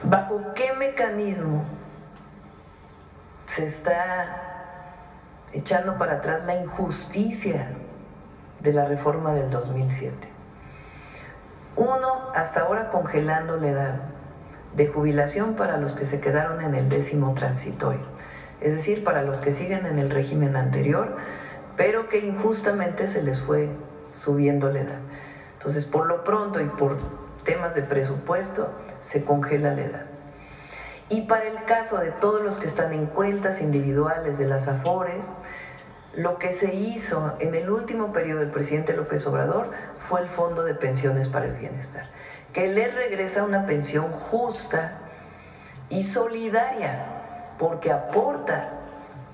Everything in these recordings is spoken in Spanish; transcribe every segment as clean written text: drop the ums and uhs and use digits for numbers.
¿Bajo qué mecanismo se está echando para atrás la injusticia de la reforma del 2007? Uno, hasta ahora congelando la edad de jubilación para los que se quedaron en el 10º transitorio, es decir, para los que siguen en el régimen anterior, pero que injustamente se les fue subiendo la edad. Entonces, por lo pronto y por temas de presupuesto, se congela la edad. Y para el caso de todos los que están en cuentas individuales de las AFORES, lo que se hizo en el último periodo del presidente López Obrador fue el Fondo de Pensiones para el Bienestar, que les regresa una pensión justa y solidaria, porque aporta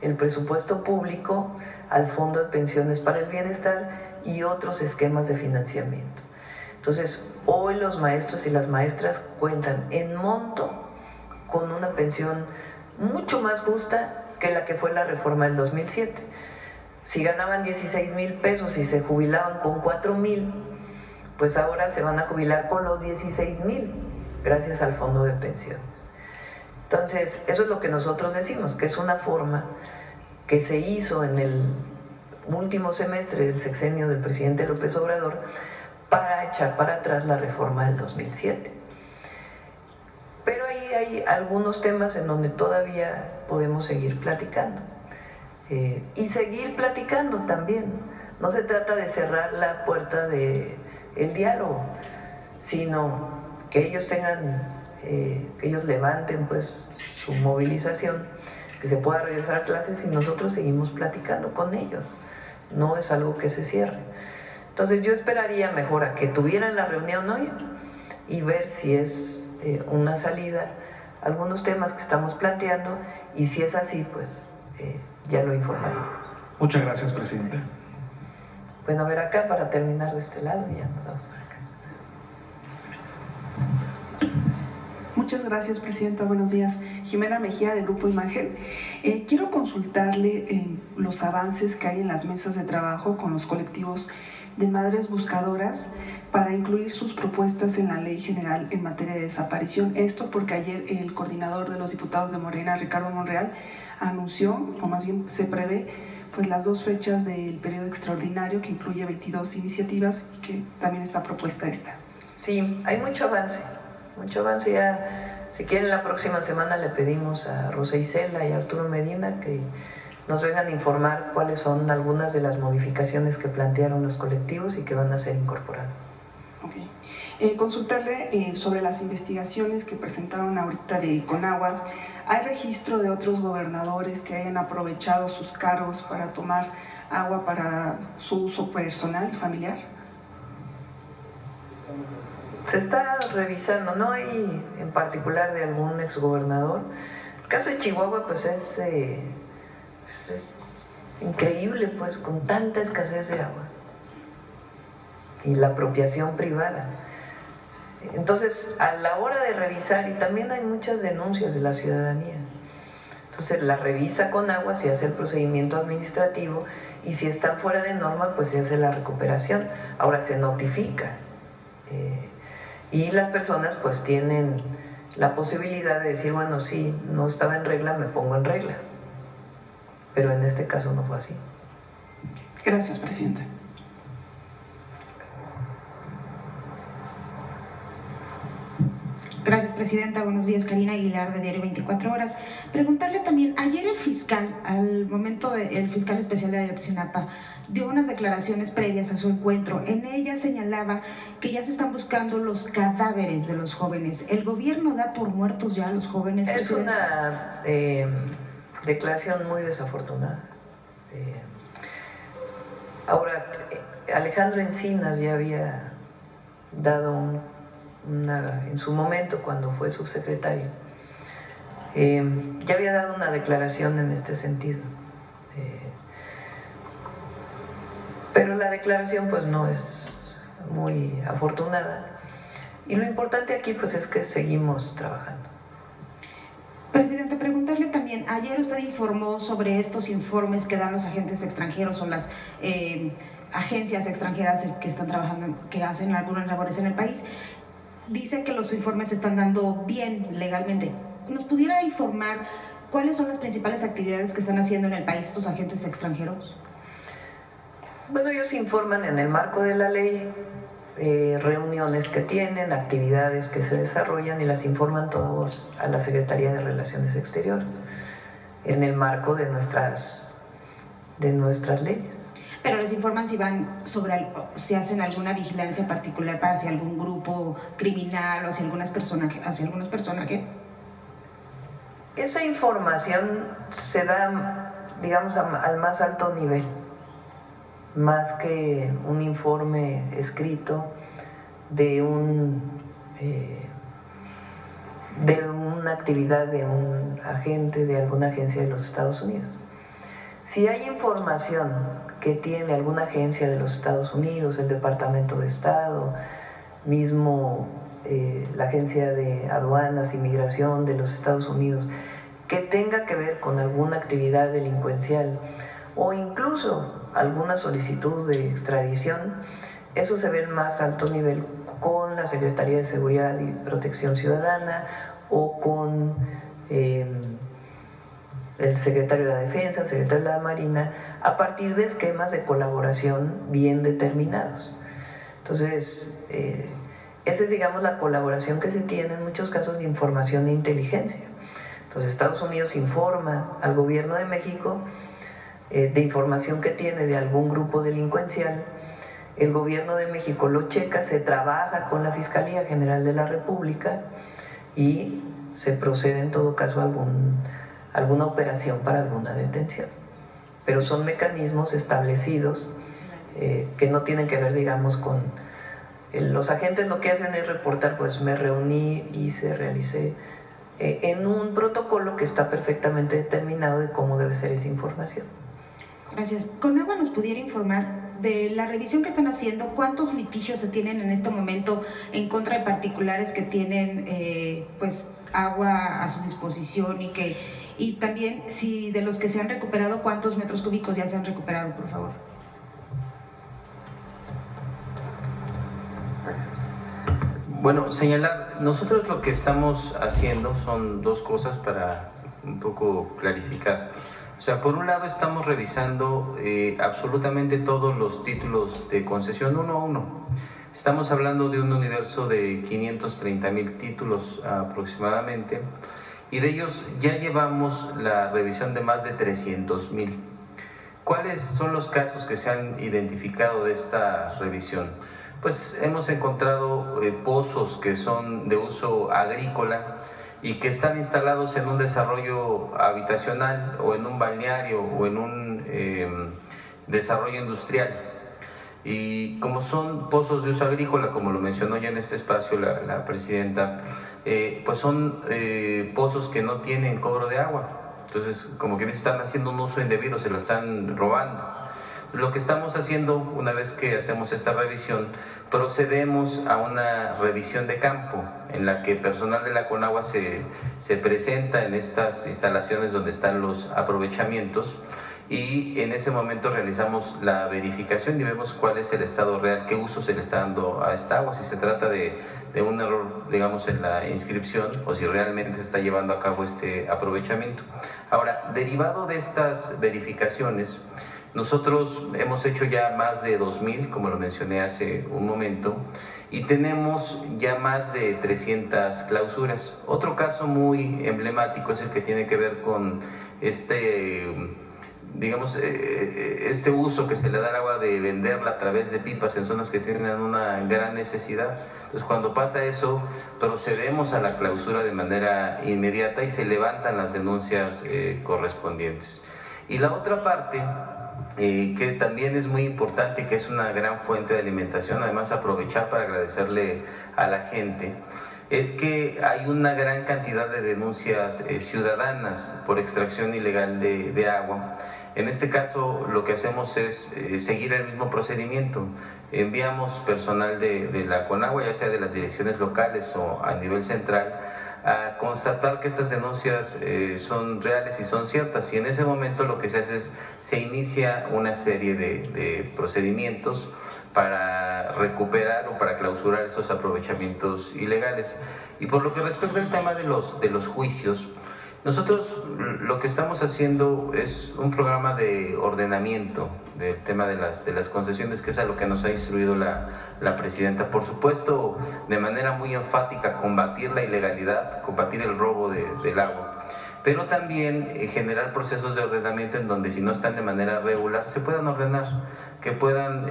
el presupuesto público al Fondo de Pensiones para el Bienestar y otros esquemas de financiamiento. Entonces, hoy los maestros y las maestras cuentan en monto con una pensión mucho más justa que la que fue la reforma del 2007. Si ganaban 16,000 pesos y se jubilaban con 4,000, pues ahora se van a jubilar con los 16,000, gracias al Fondo de Pensiones. Entonces, eso es lo que nosotros decimos, que es una forma que se hizo en el último semestre del sexenio del presidente López Obrador para echar para atrás la reforma del 2007. Pero ahí hay algunos temas en donde todavía podemos seguir platicando. Y seguir platicando también. No se trata de cerrar la puerta del diálogo, sino que ellos tengan, que ellos levanten pues su movilización, que se pueda regresar a clases y nosotros seguimos platicando con ellos. No es algo que se cierre. Entonces yo esperaría mejor a que tuvieran la reunión hoy y ver si es una salida, algunos temas que estamos planteando, y si es así, pues ya lo informaré. Muchas gracias, presidente. Bueno, a ver acá para terminar de este lado y ya nos vamos para acá. Muchas gracias, presidenta. Buenos días. Jimena Mejía, del Grupo Imagen. Quiero consultarle los avances que hay en las mesas de trabajo con los colectivos de madres buscadoras para incluir sus propuestas en la Ley General en materia de desaparición. Esto porque ayer el coordinador de los diputados de Morena, Ricardo Monreal, anunció, o más bien se prevé, pues las 2 fechas del periodo extraordinario, que incluye 22 iniciativas y que también está propuesta esta. Sí, hay mucho avance ya. Si quieren, la próxima semana le pedimos a Rosa Isela y a Arturo Medina que nos vengan a informar cuáles son algunas de las modificaciones que plantearon los colectivos y que van a ser incorporadas. Okay. Consultarle sobre las investigaciones que presentaron ahorita de Conagua. ¿Hay registro de otros gobernadores que hayan aprovechado sus cargos para tomar agua para su uso personal y familiar? Se está revisando, no hay en particular de algún exgobernador. El caso de Chihuahua pues es increíble, pues, con tanta escasez de agua y la apropiación privada. Entonces, a la hora de revisar, y también hay muchas denuncias de la ciudadanía, entonces la revisa Conagua, se hace el procedimiento administrativo y si están fuera de norma, pues se hace la recuperación. Ahora se notifica y las personas pues tienen la posibilidad de decir, bueno, sí, no estaba en regla, me pongo en regla. Pero en este caso no fue así. Gracias, presidenta. Gracias, presidenta. Buenos días, Karina Aguilar, de Diario 24 Horas. Preguntarle también, ayer el fiscal, al momento del fiscal especial de Ayotzinapa, dio unas declaraciones previas a su encuentro. En ella señalaba que ya se están buscando los cadáveres de los jóvenes. ¿El gobierno da por muertos ya a los jóvenes? Es una declaración muy desafortunada. Ahora, Alejandro Encinas ya había dado en su momento, cuando fue subsecretario, ya había dado una declaración en este sentido. Pero la declaración pues no es muy afortunada. Y lo importante aquí pues es que seguimos trabajando. Presidente, preguntarle también, ayer usted informó sobre estos informes que dan los agentes extranjeros o las agencias extranjeras que están trabajando, que hacen algunas labores en el país. dice que los informes se están dando bien legalmente. ¿Nos pudiera informar cuáles son las principales actividades que están haciendo en el país estos agentes extranjeros? Bueno, ellos informan en el marco de la ley, reuniones que tienen, actividades que se desarrollan y las informan todos a la Secretaría de Relaciones Exteriores en el marco de nuestras leyes. Pero les informan si van si hacen alguna vigilancia particular para hacia algún grupo criminal o hacia algunos personajes. Esa información se da, digamos, al más alto nivel, más que un informe escrito de una actividad de un agente de alguna agencia de los Estados Unidos. Si hay información que tiene alguna agencia de los Estados Unidos, el Departamento de Estado, mismo la Agencia de Aduanas y Migración de los Estados Unidos, que tenga que ver con alguna actividad delincuencial o incluso alguna solicitud de extradición, eso se ve en más alto nivel con la Secretaría de Seguridad y Protección Ciudadana o con el secretario de la Defensa, el secretario de la Marina, a partir de esquemas de colaboración bien determinados. Entonces, esa es, digamos, la colaboración que se tiene en muchos casos de información e inteligencia. Entonces, Estados Unidos informa al gobierno de México de información que tiene de algún grupo delincuencial, el gobierno de México lo checa, se trabaja con la Fiscalía General de la República y se procede en todo caso a alguna operación para alguna detención. Pero son mecanismos establecidos que no tienen que ver, digamos, con... los agentes lo que hacen es reportar, pues me reuní, realicé, en un protocolo que está perfectamente determinado de cómo debe ser esa información. Gracias. ¿Conagua nos pudiera informar de la revisión que están haciendo? ¿Cuántos litigios se tienen en este momento en contra de particulares que tienen pues agua a su disposición y también si de los que se han recuperado, cuántos metros cúbicos ya se han recuperado, por favor? Bueno, señalar, nosotros lo que estamos haciendo son dos cosas para un poco clarificar. O sea, por un lado estamos revisando absolutamente todos los títulos de concesión uno a uno. Estamos hablando de un universo de 530,000 títulos aproximadamente, y de ellos ya llevamos la revisión de más de 300,000. ¿Cuáles son los casos que se han identificado de esta revisión? Pues hemos encontrado pozos que son de uso agrícola y que están instalados en un desarrollo habitacional o en un balneario o en un desarrollo industrial. Y como son pozos de uso agrícola, como lo mencionó ya en este espacio la presidenta, pues son pozos que no tienen cobro de agua. Entonces, como que están haciendo un uso indebido, se lo están robando. Lo que estamos haciendo, una vez que hacemos esta revisión, procedemos a una revisión de campo en la que personal de la Conagua se presenta en estas instalaciones donde están los aprovechamientos, y en ese momento realizamos la verificación y vemos cuál es el estado real, qué uso se le está dando a esta agua, si se trata de un error, digamos, en la inscripción o si realmente se está llevando a cabo este aprovechamiento. Ahora, derivado de estas verificaciones, nosotros hemos hecho ya más de 2,000, como lo mencioné hace un momento, y tenemos ya más de 300 clausuras. Otro caso muy emblemático es el que tiene que ver con digamos, este uso que se le da al agua de venderla a través de pipas en zonas que tienen una gran necesidad. Entonces, cuando pasa eso, procedemos a la clausura de manera inmediata y se levantan las denuncias correspondientes. Y la otra parte, que también es muy importante y que es una gran fuente de alimentación, además aprovechar para agradecerle a la gente, es que hay una gran cantidad de denuncias ciudadanas por extracción ilegal de agua. En este caso, lo que hacemos es seguir el mismo procedimiento. Enviamos personal de la Conagua, ya sea de las direcciones locales o a nivel central, a constatar que estas denuncias son reales y son ciertas, y en ese momento lo que se hace es se inicia una serie de procedimientos para recuperar o para clausurar esos aprovechamientos ilegales. Y por lo que respecta al tema de los juicios, nosotros lo que estamos haciendo es un programa de ordenamiento del tema de las concesiones, que es a lo que nos ha instruido la presidenta. Por supuesto, de manera muy enfática, combatir la ilegalidad, combatir el robo del agua, pero también generar procesos de ordenamiento en donde, si no están de manera regular, se puedan ordenar, que puedan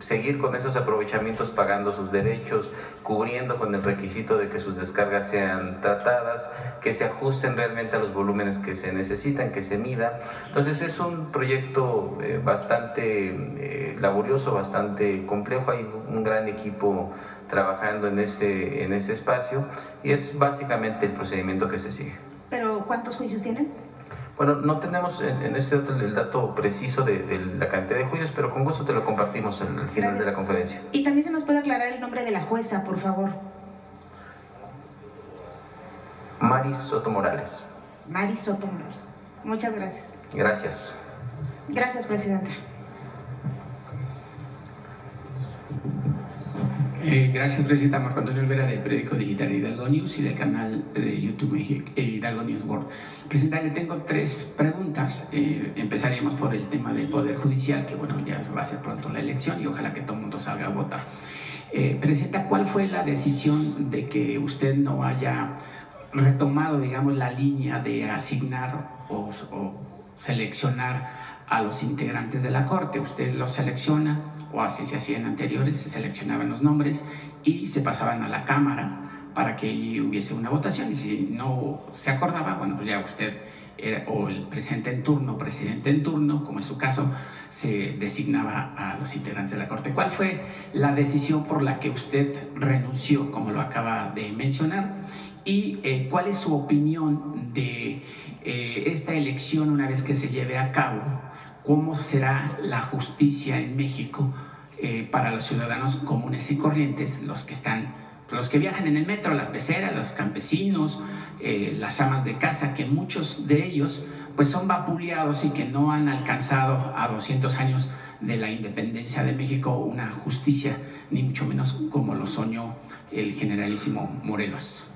seguir con esos aprovechamientos pagando sus derechos, cubriendo con el requisito de que sus descargas sean tratadas, que se ajusten realmente a los volúmenes que se necesitan, que se mida. Entonces es un proyecto bastante laborioso, bastante complejo. Hay un gran equipo trabajando en ese espacio y es básicamente el procedimiento que se sigue. ¿Pero cuántos juicios tienen? Bueno, no tenemos en este dato el dato preciso de la cantidad de juicios, pero con gusto te lo compartimos al final Gracias. de la conferencia. Y también se nos puede aclarar el nombre de la jueza, por favor. Mari Soto Morales. Mari Soto Morales. Muchas gracias. Gracias. Gracias, presidenta. Gracias, presidenta. Marco Antonio Olvera, del periódico digital Hidalgo News y del canal de YouTube Hidalgo News World. Presidenta, le tengo 3 preguntas. Empezaríamos por el tema del Poder Judicial, que bueno, ya va a ser pronto la elección y ojalá que todo el mundo salga a votar. Presidenta, ¿cuál fue la decisión de que usted no haya retomado, digamos, la línea de asignar o seleccionar a los integrantes de la Corte? Usted los selecciona, o así se hacía en anteriores, se seleccionaban los nombres y se pasaban a la Cámara para que hubiese una votación, y si no se acordaba, bueno, pues ya usted era, o el presidente en turno, como es su caso, se designaba a los integrantes de la Corte. ¿Cuál fue la decisión por la que usted renunció, como lo acaba de mencionar? Y ¿cuál es su opinión de esta elección una vez que se lleve a cabo? ¿Cómo será la justicia en México para los ciudadanos comunes y corrientes, los que viajan en el metro, las peceras, los campesinos, las amas de casa, que muchos de ellos pues son vapuleados y que no han alcanzado a 200 años de la independencia de México una justicia, ni mucho menos como lo soñó el generalísimo Morelos?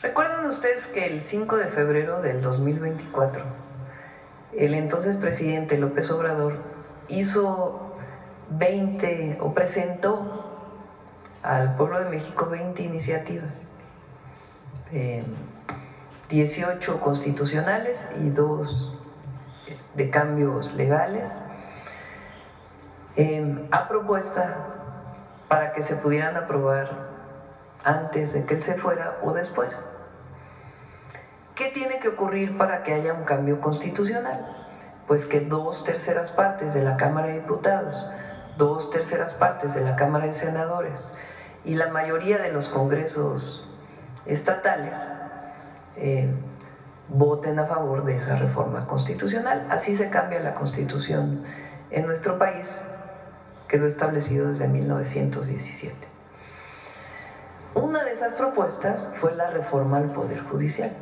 ¿Recuerdan ustedes que el 5 de febrero del 2024, el entonces presidente López Obrador presentó al pueblo de México 20 iniciativas, 18 constitucionales y 2 de cambios legales, a propuesta para que se pudieran aprobar antes de que él se fuera o después? ¿Qué tiene que ocurrir para que haya un cambio constitucional? Pues que 2/3 partes de la Cámara de Diputados, 2/3 partes de la Cámara de Senadores y la mayoría de los congresos estatales voten a favor de esa reforma constitucional. Así se cambia la Constitución en nuestro país, quedó establecido desde 1917. Una de esas propuestas fue la reforma al Poder Judicial.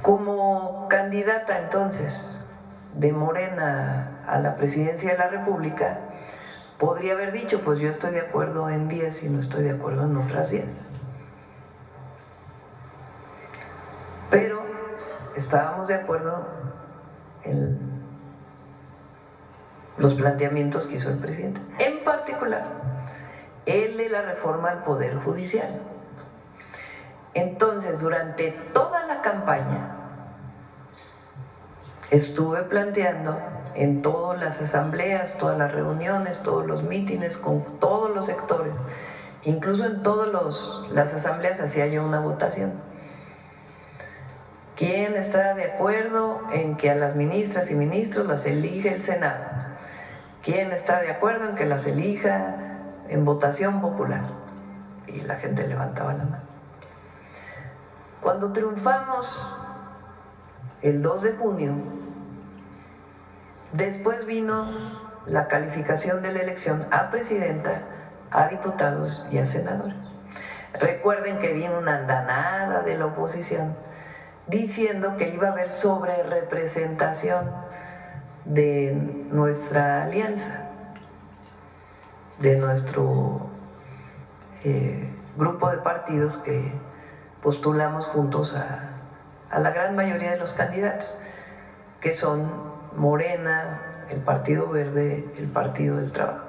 Como candidata entonces de Morena a la presidencia de la República, podría haber dicho, pues yo estoy de acuerdo en 10 y no estoy de acuerdo en otras 10. Pero estábamos de acuerdo en los planteamientos que hizo el presidente. En particular, el de la reforma al Poder Judicial. Entonces, durante toda la campaña, estuve planteando en todas las asambleas, todas las reuniones, todos los mítines, con todos los sectores, incluso en todas las asambleas hacía yo una votación. ¿Quién está de acuerdo en que a las ministras y ministros las elige el Senado? ¿Quién está de acuerdo en que las elija en votación popular? Y la gente levantaba la mano. Cuando triunfamos el 2 de junio, después vino la calificación de la elección a presidenta, a diputados y a senadores. Recuerden que vino una andanada de la oposición diciendo que iba a haber sobrerepresentación de nuestra alianza, de nuestro grupo de partidos que postulamos juntos a la gran mayoría de los candidatos, que son Morena, el Partido Verde, el Partido del Trabajo.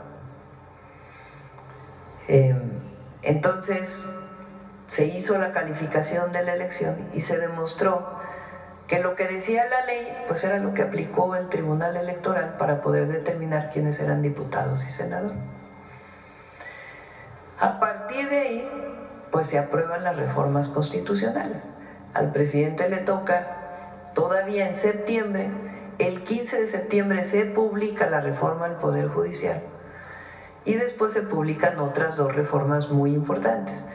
Entonces se hizo la calificación de la elección y se demostró que lo que decía la ley pues era lo que aplicó el Tribunal Electoral para poder determinar quiénes eran diputados y senadores. A partir de ahí pues se aprueban las reformas constitucionales. Al presidente le toca todavía en septiembre, el 15 de septiembre se publica la reforma al Poder Judicial y después se publican otras dos reformas muy importantes.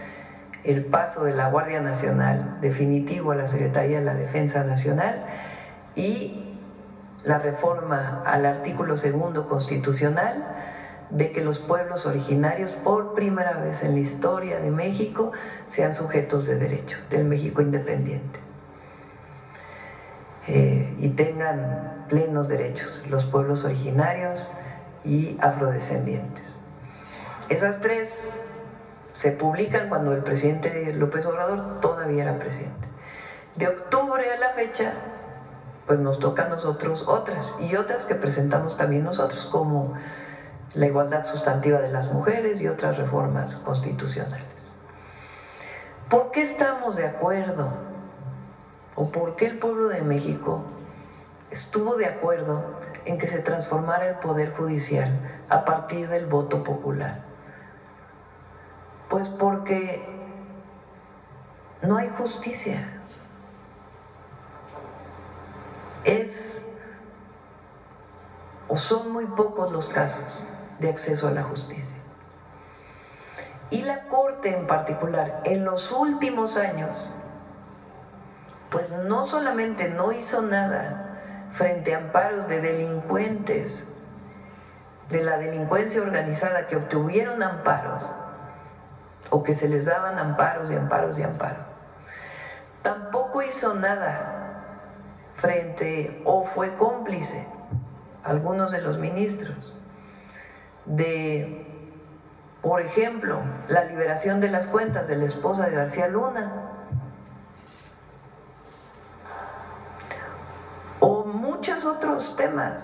El paso de la Guardia Nacional definitivo a la Secretaría de la Defensa Nacional y la reforma al artículo 2 constitucional de que los pueblos originarios por primera vez en la historia de México sean sujetos de derecho, del México independiente, y tengan plenos derechos los pueblos originarios y afrodescendientes. Esas tres se publican cuando el presidente López Obrador todavía era presidente. De octubre a la fecha, pues nos toca a nosotros otras, y otras que presentamos también nosotros, como la igualdad sustantiva de las mujeres y otras reformas constitucionales. ¿Por qué estamos de acuerdo? ¿O por qué el pueblo de México estuvo de acuerdo en que se transformara el Poder Judicial a partir del voto popular? Pues porque no hay justicia. Son muy pocos los casos de acceso a la justicia. Y la Corte en particular, en los últimos años, pues no solamente no hizo nada frente a amparos de delincuentes, de la delincuencia organizada que obtuvieron amparos, o que se les daban amparos y amparos y amparos. Tampoco hizo nada frente, o fue cómplice, algunos de los ministros, de, por ejemplo, la liberación de las cuentas de la esposa de García Luna, o muchos otros temas,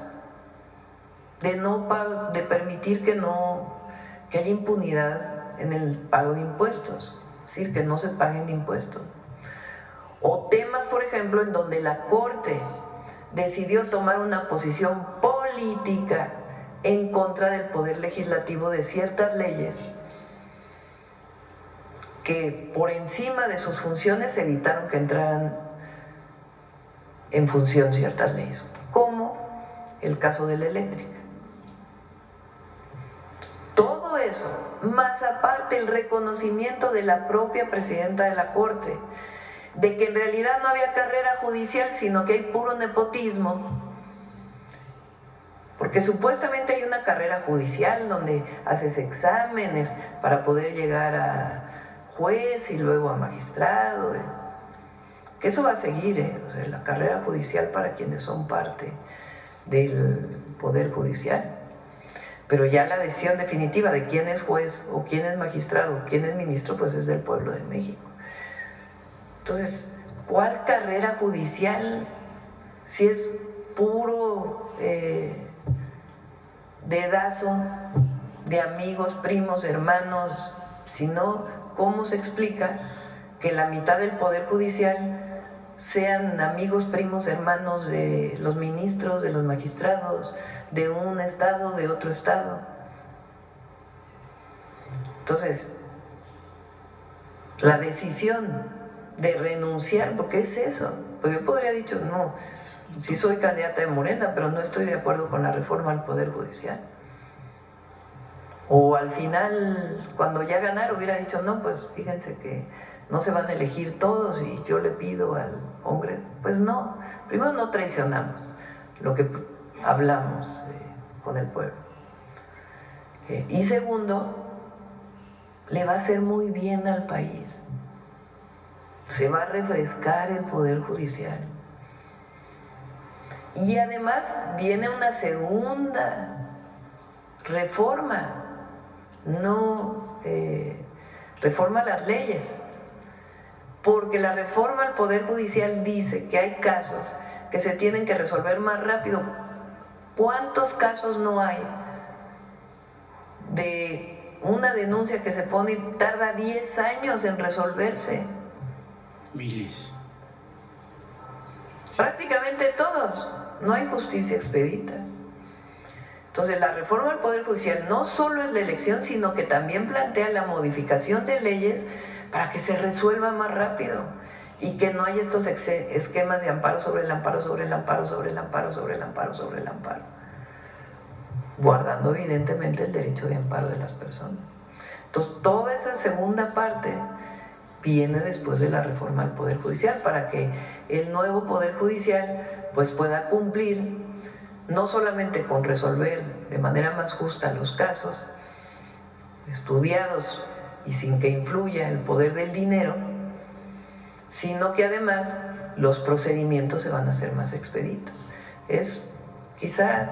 de permitir que haya impunidad en el pago de impuestos, es decir, que no se paguen impuestos. O temas, por ejemplo, en donde la Corte decidió tomar una posición política en contra del poder legislativo de ciertas leyes que por encima de sus funciones evitaron que entraran en función ciertas leyes, como el caso de la eléctrica. Todo eso, más aparte el reconocimiento de la propia presidenta de la Corte, de que en realidad no había carrera judicial, sino que hay puro nepotismo, porque supuestamente hay una carrera judicial donde haces exámenes para poder llegar a juez y luego a magistrado, que eso va a seguir, o sea, la carrera judicial para quienes son parte del Poder Judicial. Pero ya la decisión definitiva de quién es juez o quién es magistrado o quién es ministro, pues es del pueblo de México. Entonces, ¿cuál carrera judicial? Si es puro dedazo de amigos, primos, hermanos, si no, ¿cómo se explica que la mitad del Poder Judicial sean amigos, primos, hermanos de los ministros, de los magistrados, de un estado, de otro estado? Entonces, la decisión de renunciar, porque es eso, porque yo podría haber dicho, no, sí soy candidata de Morena, pero no estoy de acuerdo con la reforma al Poder Judicial. O al final, cuando ya ganara, hubiera dicho, no, pues fíjense que no se van a elegir todos y yo le pido al Congreso. Pues no, primero no traicionamos lo que hablamos con el pueblo. Y segundo, le va a hacer muy bien al país. Se va a refrescar el Poder Judicial. Y además viene una segunda reforma, no reforma a las leyes, porque la reforma al Poder Judicial dice que hay casos que se tienen que resolver más rápido. ¿Cuántos casos no hay de una denuncia que se pone y tarda 10 años en resolverse? Miles. Prácticamente todos. No hay justicia expedita. Entonces, la reforma al Poder Judicial no solo es la elección, sino que también plantea la modificación de leyes para que se resuelva más rápido y que no haya estos esquemas de amparo sobre el amparo, sobre el amparo, sobre el amparo, sobre el amparo, sobre el amparo, guardando evidentemente el derecho de amparo de las personas. Entonces, toda esa segunda parte viene después de la reforma al Poder Judicial para que el nuevo Poder Judicial pues pueda cumplir no solamente con resolver de manera más justa los casos estudiados y sin que influya el poder del dinero, sino que además los procedimientos se van a hacer más expeditos. Es quizá,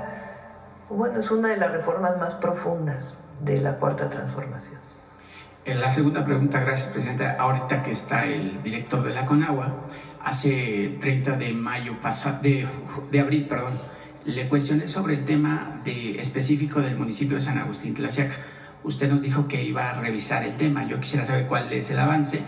bueno, es una de las reformas más profundas de la Cuarta Transformación. En la segunda pregunta, gracias, Presidenta. Ahorita que está el director de la CONAGUA, hace 30 de mayo de abril, le cuestioné sobre el tema específico del municipio de San Agustín Tlaxiaca. Usted nos dijo que iba a revisar el tema. Yo quisiera saber cuál es el avance,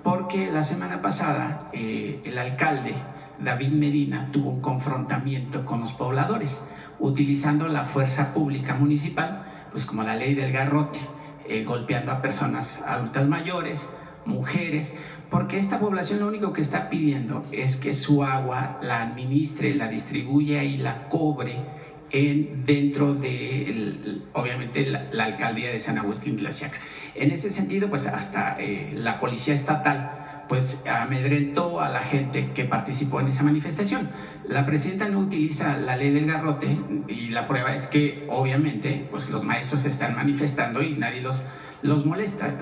porque la semana pasada el alcalde David Medina tuvo un confrontamiento con los pobladores, utilizando la fuerza pública municipal, pues como la ley del garrote, golpeando a personas adultas mayores, mujeres, porque esta población lo único que está pidiendo es que su agua la administre, la distribuya y la cobre dentro de, obviamente, la alcaldía de San Agustín Tlaxiaca. En ese sentido, pues hasta la policía estatal pues amedrentó a la gente que participó en esa manifestación. La presidenta no utiliza la ley del garrote y la prueba es que obviamente pues los maestros se están manifestando y nadie los molesta.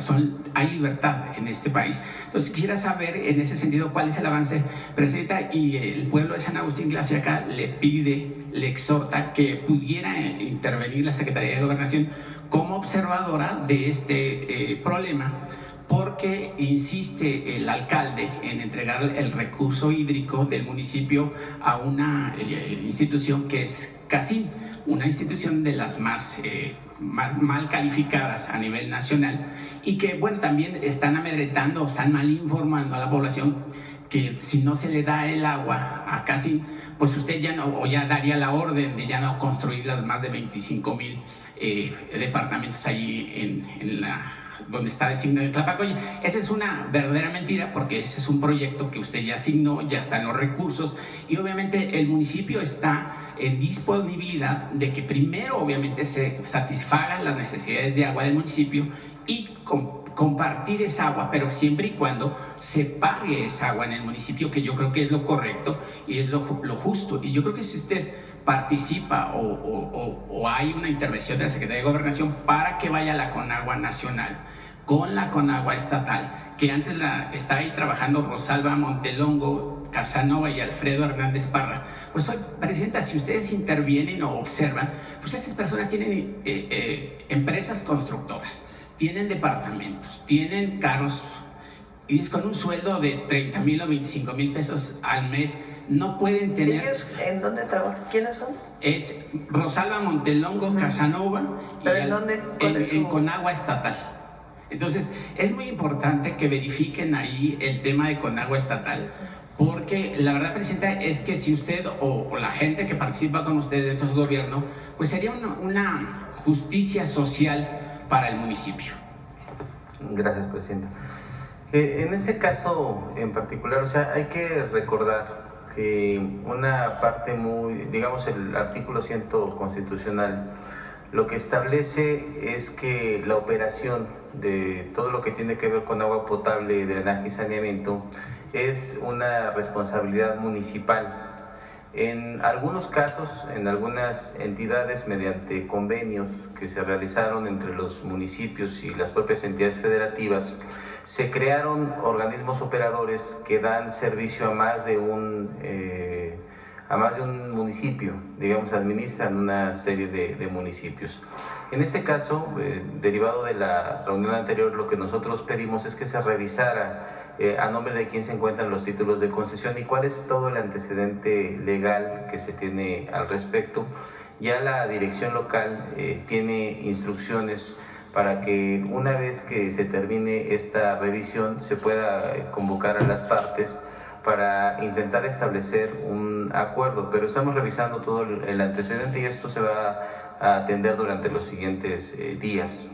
Hay libertad en este país. Entonces quisiera saber en ese sentido cuál es el avance, Presidenta, y el pueblo de San Agustín Tlaxiaca le exhorta que pudiera intervenir la Secretaría de Gobernación como observadora de este problema, porque insiste el alcalde en entregar el recurso hídrico del municipio a una institución que es CACIN, una institución de las más mal calificadas a nivel nacional, y que, bueno, también están amedrentando, están mal informando a la población que si no se le da el agua a CACIN, pues usted ya daría la orden de ya no construir las más de 25,000 departamentos allí donde está designado Tlapacoya. Esa es una verdadera mentira, porque ese es un proyecto que usted ya asignó, ya están los recursos, y obviamente el municipio está en disponibilidad de que primero obviamente se satisfagan las necesidades de agua del municipio y compartir esa agua, pero siempre y cuando se pague esa agua en el municipio, que yo creo que es lo correcto y es lo justo. Y yo creo que si usted participa o hay una intervención de la Secretaría de Gobernación para que vaya la Conagua Nacional con la Conagua Estatal, que antes está ahí trabajando Rosalba Montelongo, Casanova y Alfredo Hernández Parra, pues hoy, Presidenta, si ustedes intervienen o observan, pues esas personas tienen empresas constructoras, tienen departamentos, tienen carros, y es con un sueldo de 30,000 o 25,000 pesos al mes. No pueden tener... ¿Ellos en dónde trabajan? ¿Quiénes son? Es Rosalba Montelongo, Casanova, ¿Pero y en dónde? en Conagua Estatal. Entonces, es muy importante que verifiquen ahí el tema de Conagua Estatal, porque la verdad, Presidenta, es que si usted o la gente que participa con usted dentro del gobierno, pues sería una justicia social para el municipio. Gracias, Presidenta. En ese caso en particular, o sea, hay que recordar que una parte digamos, el artículo 100 constitucional, lo que establece es que la operación de todo lo que tiene que ver con agua potable, drenaje y saneamiento es una responsabilidad municipal. En algunos casos, en algunas entidades, mediante convenios que se realizaron entre los municipios y las propias entidades federativas, se crearon organismos operadores que dan servicio a más de a más de un municipio, digamos, administran una serie de municipios. En este caso, derivado de la reunión anterior, lo que nosotros pedimos es que se revisara a nombre de quién se encuentran los títulos de concesión y cuál es todo el antecedente legal que se tiene al respecto. Ya la dirección local tiene instrucciones para que una vez que se termine esta revisión se pueda convocar a las partes para intentar establecer un acuerdo, pero estamos revisando todo el antecedente y esto se va a atender durante los siguientes días.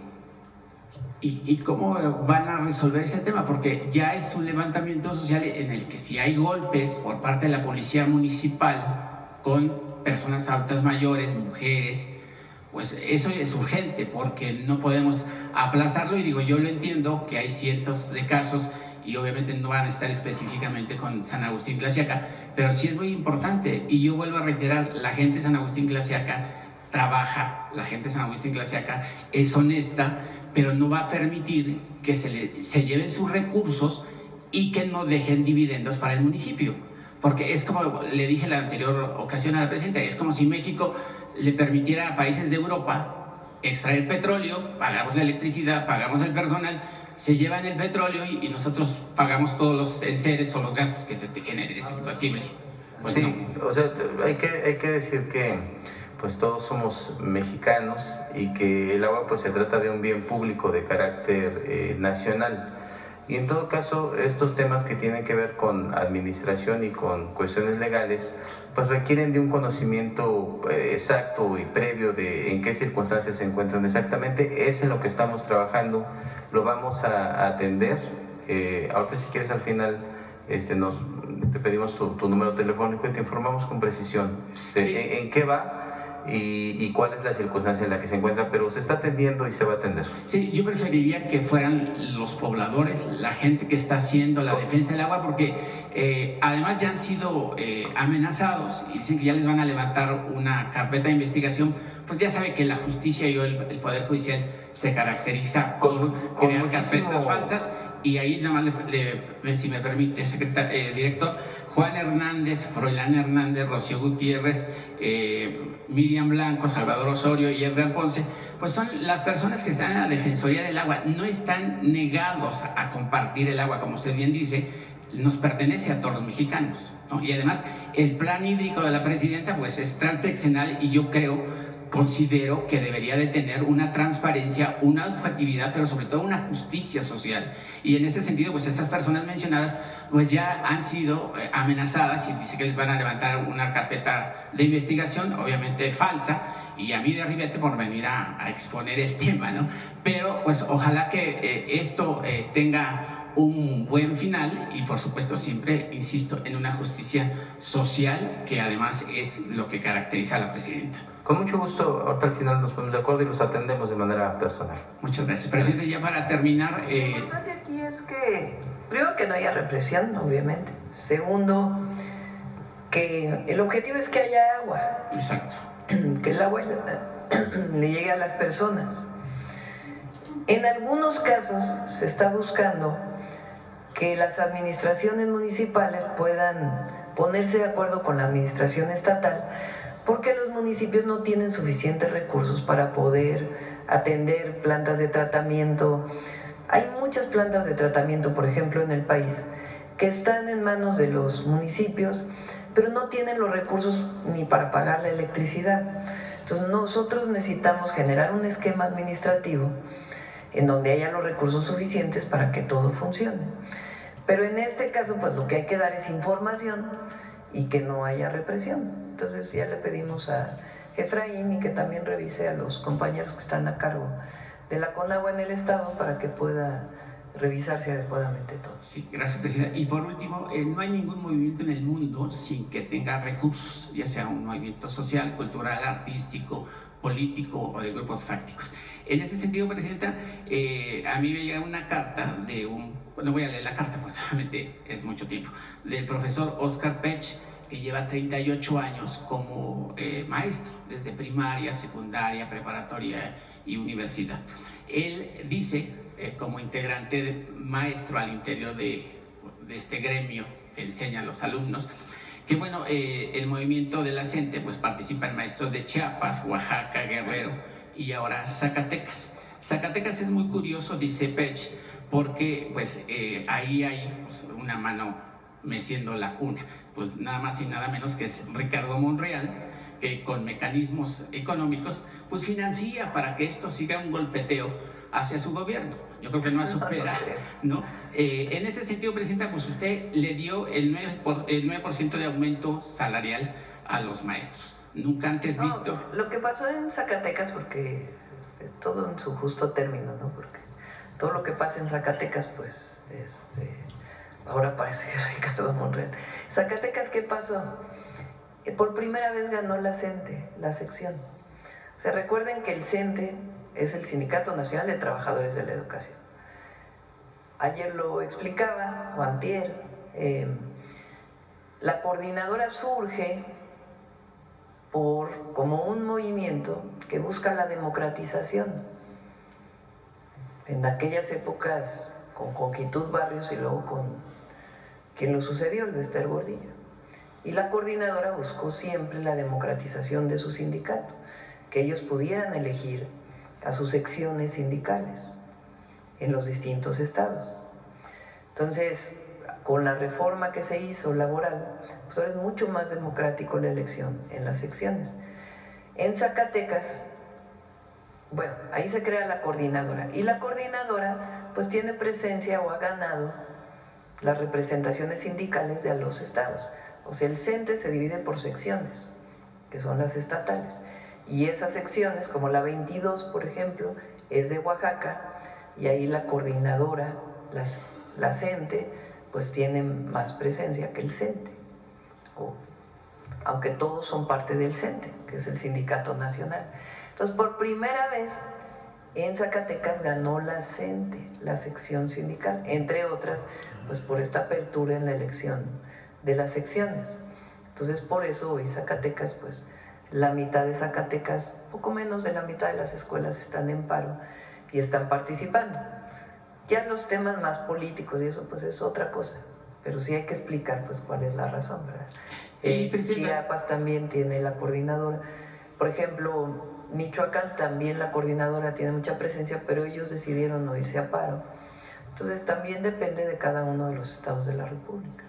¿Y cómo van a resolver ese tema? Porque ya es un levantamiento social en el que si hay golpes por parte de la policía municipal con personas adultas mayores, mujeres, pues eso es urgente porque no podemos aplazarlo. Y digo, yo lo entiendo que hay cientos de casos y obviamente no van a estar específicamente con San Agustín Tlaxiaca, pero sí es muy importante. Y yo vuelvo a reiterar, la gente de San Agustín Tlaxiaca trabaja, la gente de San Agustín Tlaxiaca es honesta, pero no va a permitir que se lleven sus recursos y que no dejen dividendos para el municipio. Porque es como le dije en la anterior ocasión a la presidenta, es como si México le permitiera a países de Europa extraer petróleo, pagamos la electricidad, pagamos el personal, se llevan el petróleo y nosotros pagamos todos los enseres o los gastos que se te generen. Es imposible. Pues sí, no. o sea, hay que decir que pues todos somos mexicanos y que el agua pues se trata de un bien público de carácter nacional. Y en todo caso, estos temas que tienen que ver con administración y con cuestiones legales, pues requieren de un conocimiento exacto y previo de en qué circunstancias se encuentran exactamente. Es en lo que estamos trabajando, lo vamos a atender. Ahorita si quieres al final te pedimos tu número telefónico y te informamos con precisión en qué va y cuál es la circunstancia en la que se encuentra, pero se está atendiendo y se va a atender. Sí, yo preferiría que fueran los pobladores, la gente que está haciendo la defensa del agua, porque además ya han sido amenazados y dicen que ya les van a levantar una carpeta de investigación. Pues ya sabe que la justicia y el Poder Judicial se caracteriza con crear carpetas falsas, y ahí nada más, si me permite, director, Juan Hernández, Froilán Hernández, Rocío Gutiérrez, Miriam Blanco, Salvador Osorio y Edgar Ponce, pues son las personas que están en la Defensoría del Agua. No están negados a compartir el agua, como usted bien dice, nos pertenece a todos los mexicanos, ¿no? Y además el plan hídrico de la presidenta pues es transeccional y yo considero que debería de tener una transparencia, una objetividad, pero sobre todo una justicia social. Y en ese sentido, pues estas personas mencionadas pues ya han sido amenazadas y dice que les van a levantar una carpeta de investigación, obviamente falsa, y a mí de ribete por venir a exponer el tema, ¿no? Pero pues ojalá que esto tenga un buen final y por supuesto siempre, insisto, en una justicia social que además es lo que caracteriza a la presidenta. Con mucho gusto, ahorita al final nos ponemos de acuerdo y los atendemos de manera personal. Muchas gracias. Presidente, ya para terminar... Lo importante aquí es que, primero, que no haya represión, obviamente. Segundo, que el objetivo es que haya agua. Exacto. Que el agua le llegue a las personas. En algunos casos se está buscando que las administraciones municipales puedan ponerse de acuerdo con la administración estatal, porque los municipios no tienen suficientes recursos para poder atender plantas de tratamiento. Hay muchas plantas de tratamiento, por ejemplo, en el país, que están en manos de los municipios, pero no tienen los recursos ni para pagar la electricidad. Entonces nosotros necesitamos generar un esquema administrativo en donde haya los recursos suficientes para que todo funcione. Pero en este caso, pues lo que hay que dar es información y que no haya represión. Entonces ya le pedimos a Efraín y que también revise a los compañeros que están a cargo de la Conagua en el Estado para que pueda revisarse adecuadamente todo. Sí, gracias, presidenta. Y por último, no hay ningún movimiento en el mundo sin que tenga recursos, ya sea un movimiento social, cultural, artístico, político o de grupos fácticos. En ese sentido, presidenta, a mí me llega una carta de no voy a leer la carta porque obviamente es mucho tiempo, del profesor Oscar Pech, que lleva 38 años como maestro, desde primaria, secundaria, preparatoria y universidad. Él dice, como integrante maestro al interior de este gremio que enseña a los alumnos, que bueno, el movimiento de la CENTE pues participan maestros de Chiapas, Oaxaca, Guerrero y ahora Zacatecas. Zacatecas es muy curioso, dice Pech, porque pues ahí hay pues, una mano meciendo la cuna, pues nada más y nada menos que es Ricardo Monreal, que con mecanismos económicos pues financia para que esto siga un golpeteo hacia su gobierno. Yo creo que no supera, ¿no? En ese sentido, Presidenta, pues usted le dio el 9% de aumento salarial a los maestros. Nunca antes visto. No, lo que pasó en Zacatecas, porque todo en su justo término, ¿no? Porque todo lo que pasa en Zacatecas, pues, ahora parece que es Ricardo Monreal. Zacatecas, ¿qué pasó? Por primera vez ganó la CENTE, la sección. O sea, recuerden que el CENTE es el Sindicato Nacional de Trabajadores de la Educación. Ayer lo explicaba, o antier, la coordinadora surge como un movimiento que busca la democratización. En aquellas épocas con Conquitud Barrios y luego con quien lo sucedió, el Bester Gordillo. Y la coordinadora buscó siempre la democratización de su sindicato, que ellos pudieran elegir a sus secciones sindicales en los distintos estados. Entonces, con la reforma que se hizo laboral, pues ahora es mucho más democrático la elección en las secciones. En Zacatecas, bueno, ahí se crea la coordinadora, y la coordinadora pues tiene presencia o ha ganado las representaciones sindicales de los estados. O sea, el CENTE se divide por secciones, que son las estatales. Y esas secciones, como la 22, por ejemplo, es de Oaxaca, y ahí la coordinadora, la CENTE, pues tiene más presencia que el CENTE. Aunque todos son parte del CENTE, que es el Sindicato Nacional. Entonces, por primera vez, en Zacatecas ganó la CENTE, la sección sindical, entre otras, pues por esta apertura en la elección de las secciones. Entonces, por eso hoy Zacatecas, pues, la mitad de Zacatecas, poco menos de la mitad de las escuelas están en paro y están participando. Ya los temas más políticos y eso pues es otra cosa, pero sí hay que explicar pues cuál es la razón, ¿verdad? Chiapas también tiene la coordinadora. Por ejemplo, Michoacán también la coordinadora tiene mucha presencia, pero ellos decidieron no irse a paro. Entonces también depende de cada uno de los estados de la República.